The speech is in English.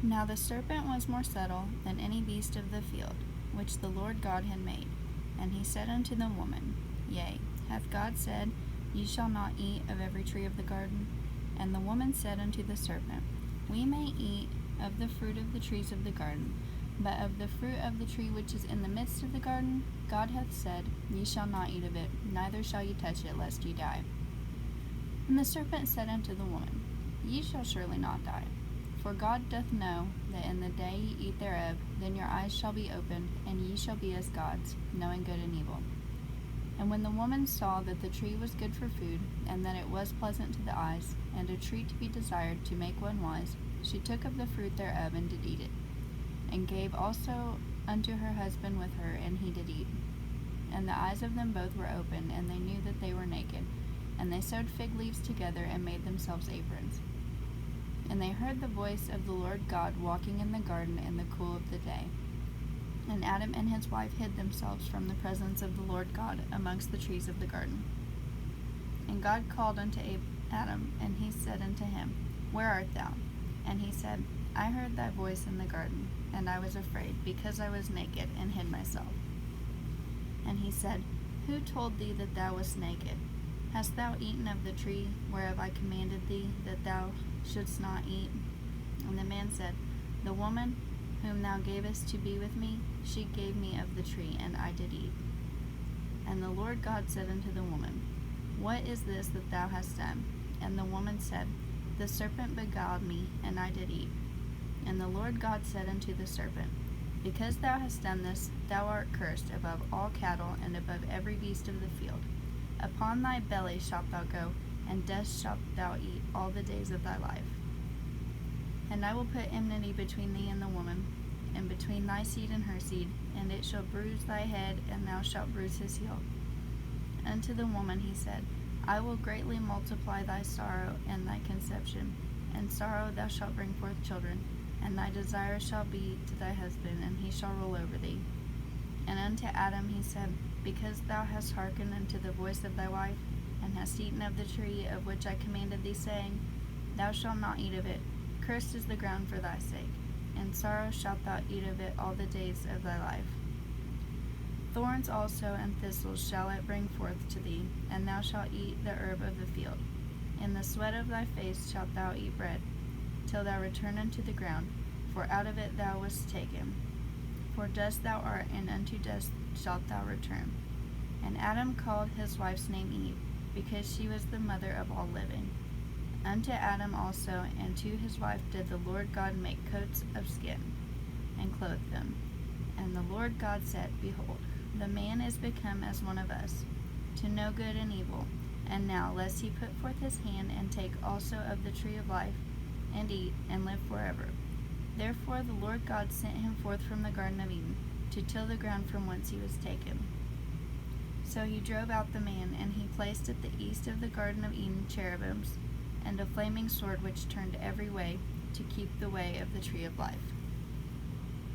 Now the serpent was more subtle than any beast of the field, which the Lord God had made. And he said unto the woman, Yea, hath God said, Ye shall not eat of every tree of the garden? And the woman said unto the serpent, We may eat of the fruit of the trees of the garden, but of the fruit of the tree which is in the midst of the garden, God hath said, Ye shall not eat of it, neither shall ye touch it, lest ye die. And the serpent said unto the woman, Ye shall surely not die. For God doth know that in the day ye eat thereof, then your eyes shall be opened, and ye shall be as gods, knowing good and evil. And when the woman saw that the tree was good for food, and that it was pleasant to the eyes, and a tree to be desired to make one wise, she took of the fruit thereof, and did eat it, and gave also unto her husband with her, and he did eat. And the eyes of them both were opened, and they knew that they were naked. And they sewed fig leaves together, and made themselves aprons. And they heard the voice of the Lord God walking in the garden in the cool of the day. And Adam and his wife hid themselves from the presence of the Lord God amongst the trees of the garden. And God called unto Adam, and he said unto him, Where art thou? And he said, I heard thy voice in the garden, and I was afraid, because I was naked, and hid myself. And he said, Who told thee that thou wast naked? Hast thou eaten of the tree whereof I commanded thee that thou shouldst not eat? And the man said, The woman whom thou gavest to be with me, she gave me of the tree, and I did eat. And the Lord God said unto the woman, What is this that thou hast done? And the woman said, The serpent beguiled me, and I did eat. And the Lord God said unto the serpent, Because thou hast done this, thou art cursed above all cattle, and above every beast of the field. Upon thy belly shalt thou go, and dust shalt thou eat all the days of thy life. And I will put enmity between thee and the woman, and between thy seed and her seed, and it shall bruise thy head, and thou shalt bruise his heel. Unto the woman he said, I will greatly multiply thy sorrow and thy conception. In sorrow thou shalt bring forth children, and thy desire shall be to thy husband, and he shall rule over thee. And unto Adam he said, Because thou hast hearkened unto the voice of thy wife, and hast eaten of the tree of which I commanded thee, saying, Thou shalt not eat of it, cursed is the ground for thy sake. In sorrow shalt thou eat of it all the days of thy life. Thorns also and thistles shall it bring forth to thee, and thou shalt eat the herb of the field. In the sweat of thy face shalt thou eat bread, till thou return unto the ground, for out of it thou wast taken. For dust thou art, and unto dust shalt thou return. And Adam called his wife's name Eve, because she was the mother of all living. Unto Adam also and to his wife did the Lord God make coats of skin, and clothe them. And the Lord God said, Behold, the man is become as one of us, to know good and evil. And now, lest he put forth his hand, and take also of the tree of life, and eat, and live forever. Therefore the Lord God sent him forth from the Garden of Eden, to till the ground from whence he was taken. So he drove out the man, and he placed at the east of the Garden of Eden cherubims, and a flaming sword which turned every way, to keep the way of the tree of life.